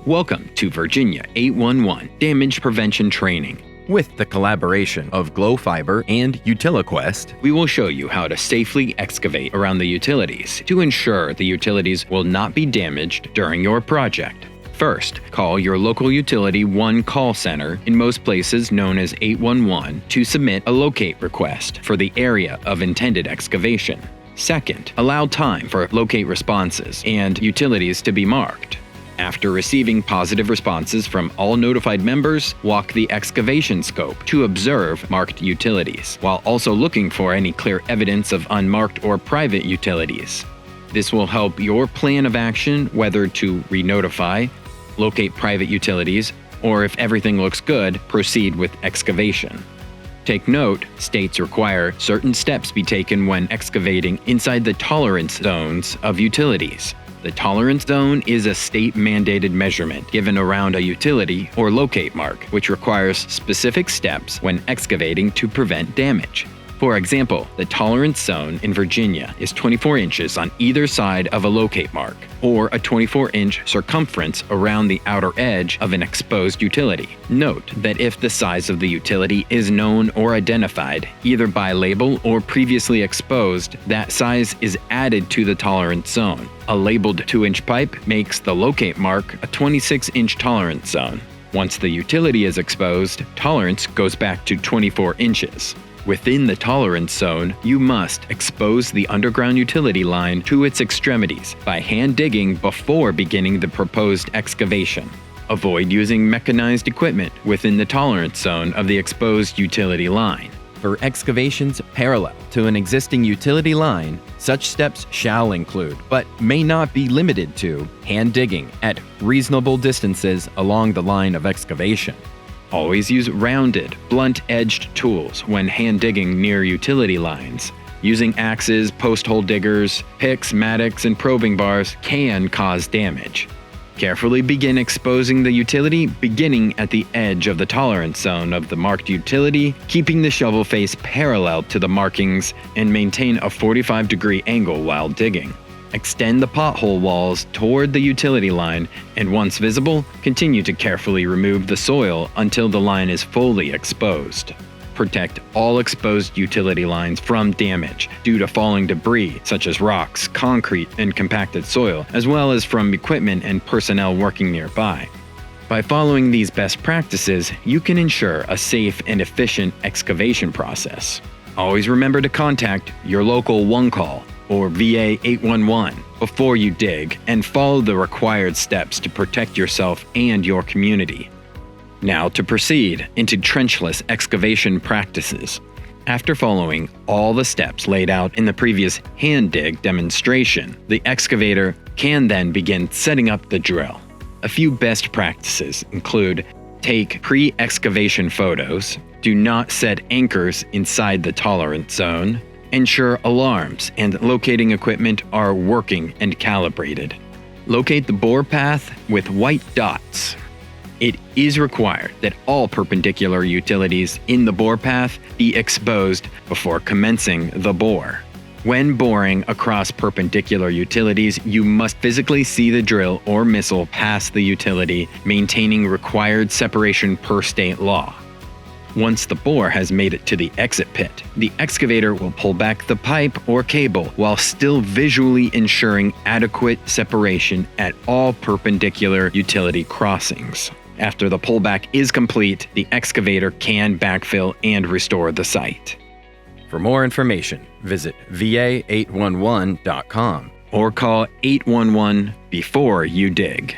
Welcome to Virginia 811 Damage Prevention Training. With the collaboration of Glo Fiber and UtiliQuest, We will show you how to safely excavate around the utilities to ensure the utilities will not be damaged during your project. First, call your local Utility 1 call center, in most places known as 811, to submit a locate request for the area of intended excavation. Second, allow time for locate responses and utilities to be marked. After receiving positive responses from all notified members, walk the excavation scope to observe marked utilities, while also looking for any clear evidence of unmarked or private utilities. This will help your plan of action whether to re-notify, locate private utilities, or if everything looks good, proceed with excavation. Take note, states require certain steps be taken when excavating inside the tolerance zones of utilities. The tolerance zone is a state-mandated measurement given around a utility or locate mark, which requires specific steps when excavating to prevent damage. For example, the tolerance zone in Virginia is 24 inches on either side of a locate mark, or a 24-inch circumference around the outer edge of an exposed utility. Note that if the size of the utility is known or identified, either by label or previously exposed, that size is added to the tolerance zone. A labeled 2-inch pipe makes the locate mark a 26-inch tolerance zone. Once the utility is exposed, tolerance goes back to 24 inches. Within the tolerance zone, you must expose the underground utility line to its extremities by hand digging before beginning the proposed excavation. Avoid using mechanized equipment within the tolerance zone of the exposed utility line. for excavations parallel to an existing utility line, such steps shall include, but may not be limited to, hand digging at reasonable distances along the line of excavation. Always use rounded, blunt-edged tools when hand digging near utility lines. Using axes, post-hole diggers, picks, mattocks, and probing bars can cause damage. Carefully begin exposing the utility beginning at the edge of the tolerance zone of the marked utility, keeping the shovel face parallel to the markings, and maintain a 45-degree angle while digging. Extend the pothole walls toward the utility line, and once visible, continue to carefully remove the soil until the line is fully exposed. Protect all exposed utility lines from damage due to falling debris such as rocks, concrete, and compacted soil, as well as from equipment and personnel working nearby. By following these best practices, you can ensure a safe and efficient excavation process. Always remember to contact your local 1-call or VA 811 before you dig, and follow the required steps to protect yourself and your community. Now to proceed into trenchless excavation practices. After following all the steps laid out in the previous hand dig demonstration, the excavator can then begin setting up the drill. A few best practices include: take pre-excavation photos, do not set anchors inside the tolerance zone, ensure alarms and locating equipment are working and calibrated. Locate the bore path with white dots. It is required that all perpendicular utilities in the bore path be exposed before commencing the bore. When boring across perpendicular utilities, you must physically see the drill or missile pass the utility, maintaining required separation per state law. Once the bore has made it to the exit pit, the excavator will pull back the pipe or cable while still visually ensuring adequate separation at all perpendicular utility crossings. After the pullback is complete, the excavator can backfill and restore the site. For more information, visit va811.com Or call 811 before you dig.